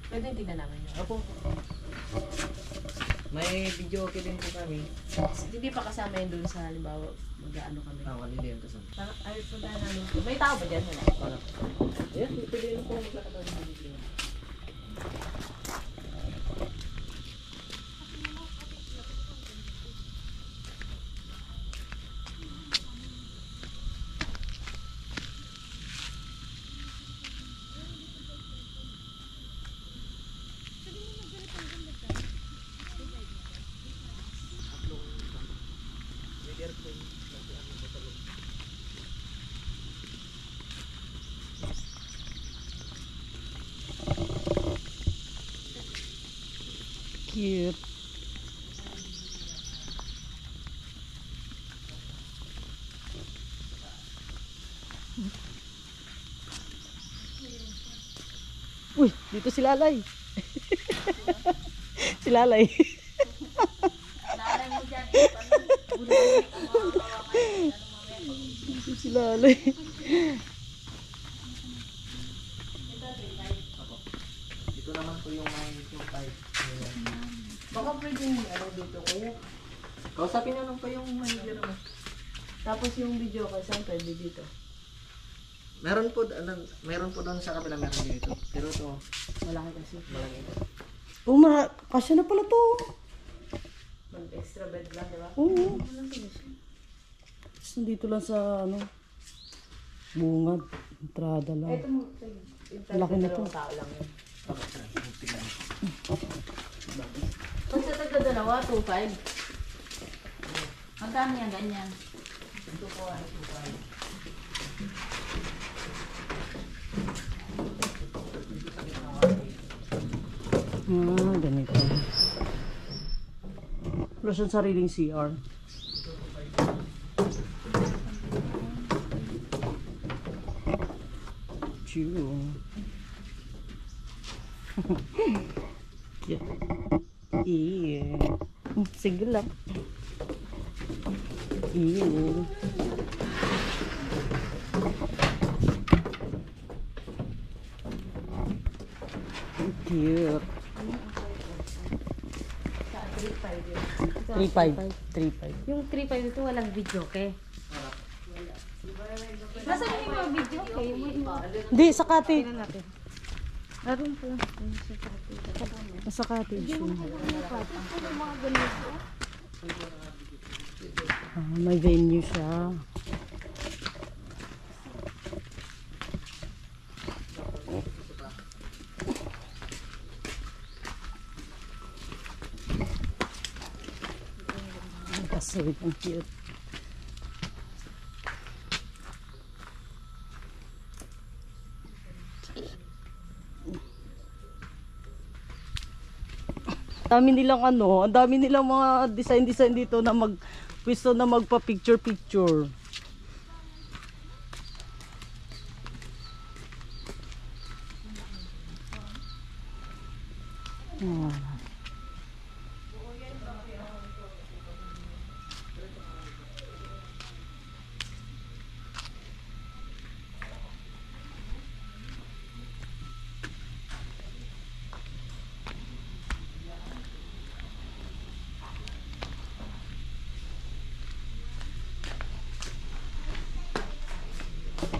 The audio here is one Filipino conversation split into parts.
Pwede tingnan namin yun. Opo. May video okay din po kami. Hindi pa kasama yun dun sa halimbawa mag-ano kami. Hindi yung kasama. Ay, puntahan namin po. May tao ba dyan? Wala. Wala. Ayan, pwede rin po maglakad ng video. Cute. Uy, dito si Lalay. Si Lalay. Dito si Lalay. Dito naman po yung may yung pipe. Baka pwede yung ano dito kuya. Kausapin nyo lang po yung manager mo. Tapos yung video ko, saan pwede dito? Meron po doon sa kabila, meron dito. Pero ito, Malaki kasi. malaki. Oh, kasya na pala to. Mag-extra bed lang, di ba? Oo. Dito lang sa ano, bungad. Entrada lang. Ito mo, Laki na to. tao lang yun. Pag sa tagdadalawa, 2.5. Magkano yan, ganyan? 2.5. Ganito. Wala siyang sariling CR. Chew. Yeah. Yeah. Single lang. Ew. Cute. 3.5. 3.5. Yung 3.5 ito walang video ke. Nasaan yung mga video ke? Hindi, sa cottage. natin. Naroon po. Sa cottage yun. May venue siya. Kaso, ang cute. Dami nilang ano, ang dami nilang mga design dito na pwesto na magpa-picture.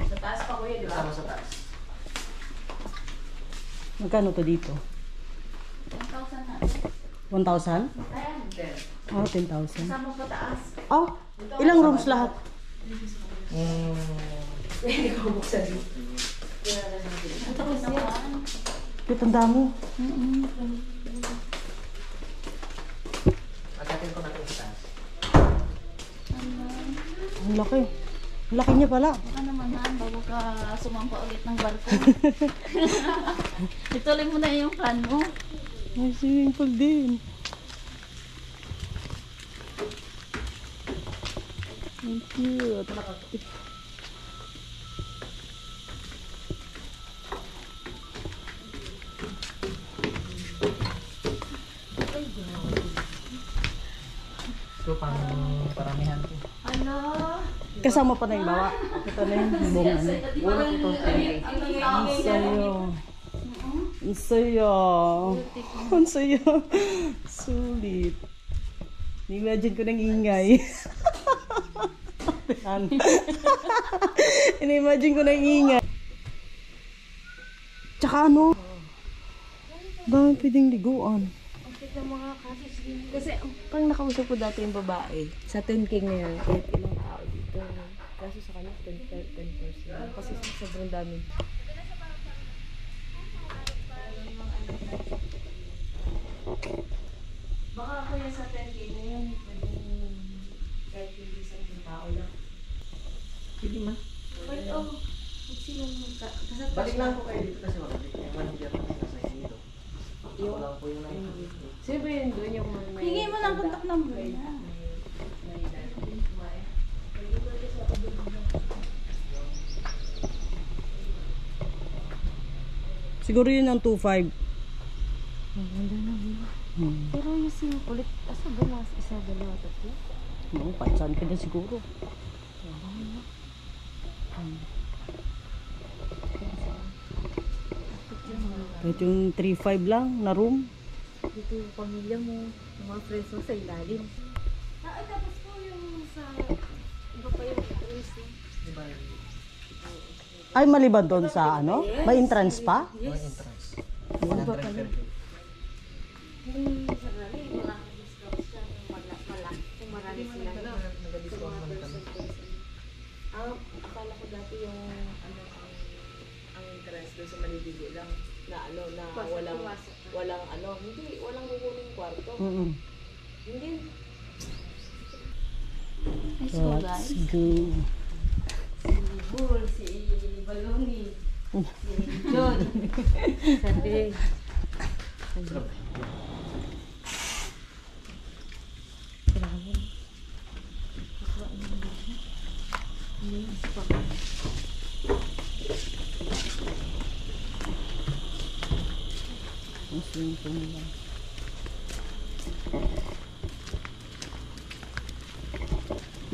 Sa taas pa kuya, di ba? Kasama sa taas. Magkano to dito? 1,000 na. 1,000? Ayan. Oh, 10,000. Kasama pa taas. Oh, ilang rooms lahat? Hindi ko buksan dito. Ito ko naman. Cute, ang dami. Agatin ko natin sa taas. Ang laki. Ang laki niya pala. Baka naman han, bago ka sumampa ulit ng barko. Ituloy mo na yung plan mo. May swimming pool din. Ang cute. So, pang paramihan po. Ano? Kasama pa na yung bawa. Ito na yung buong ano. Wala po ito. Sa'yo. Ang saya. Ang saya. Sulit. Imagine ko nang ingay. Imagine ko nang ingay. Tsaka ano? Dami pwedeng liguan. Kasi pang nakausap ko dati yung babae, sa 10K ngayon, kahit ilang tao dito. Kaso sa kanya, 10%. Kasi sobrang dami. Baka kuya sa 10K na yun, pwedeng kahit hindi sa tao lang. Pwede man. But sino kasat Balik lang po kayo dito kasi makabit. Yung manager na nasa dito. Ako lang po yung nandito. sino ba yun doon yung may... Hingin mo ng contact number may- niya. Siguro yun ang 2.5. Pero yung si ulit, asa ba mas isa, dalawa, tatlo? No, patsan ka na siguro. Kahit yung 3.5 lang na room. Dito yung pamilya mo, yung mga friends mo sa ilalim. Tapos po yung sa... Iba pa yung friends mo. Ay, maliban doon sa ano? May entrance pa? Yung entrance. 100 per day. Hindi sa rally, maraming discount siya. Kung marami sila. Nag-discount naman kami. Akala ko dati yung ano ang entrance doon sa maliligo lang na ano na walang ano hindi walang kukuning kwarto. Hindi. Let's go. Bull, si Baloni, si John, sabi.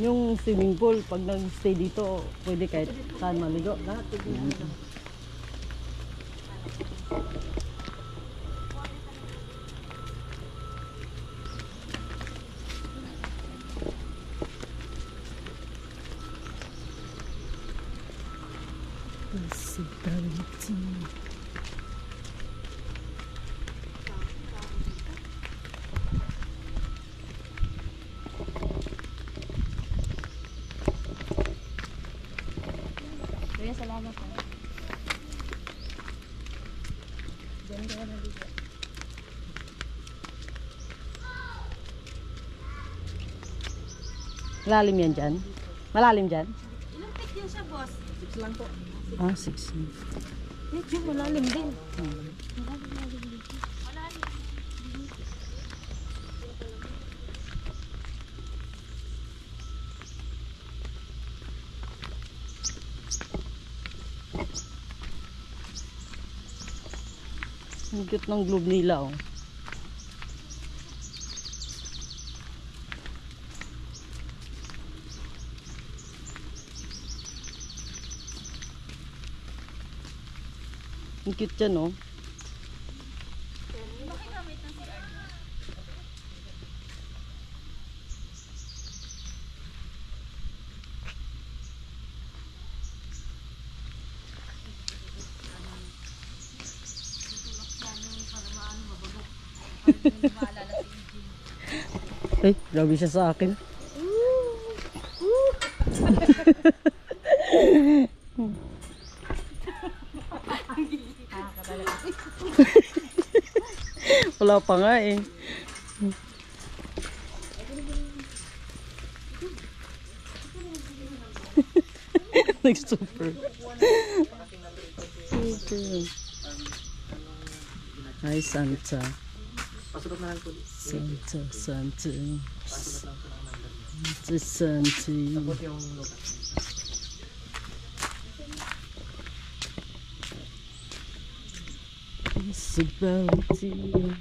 Yung swimming pool, pag nag-stay dito, pwede kahit saan maligo. Lahat pwede Kaya salamat po. Malalim yan dyan? Malalim dyan? Ilang feet yun siya, boss? 6 lang po. Ah, 6. Medyo malalim din. Ang cute ng globe nila, oh. Ang cute yan, oh. Ay, grabe siya sa akin. Wala pa nga eh. Nag-super. Okay. Hi, Santa. Pasulot na lang po. Santa, Santa. Pasulot lang po ng number. Santa, Santa. Tapos yung lugar. It's about you.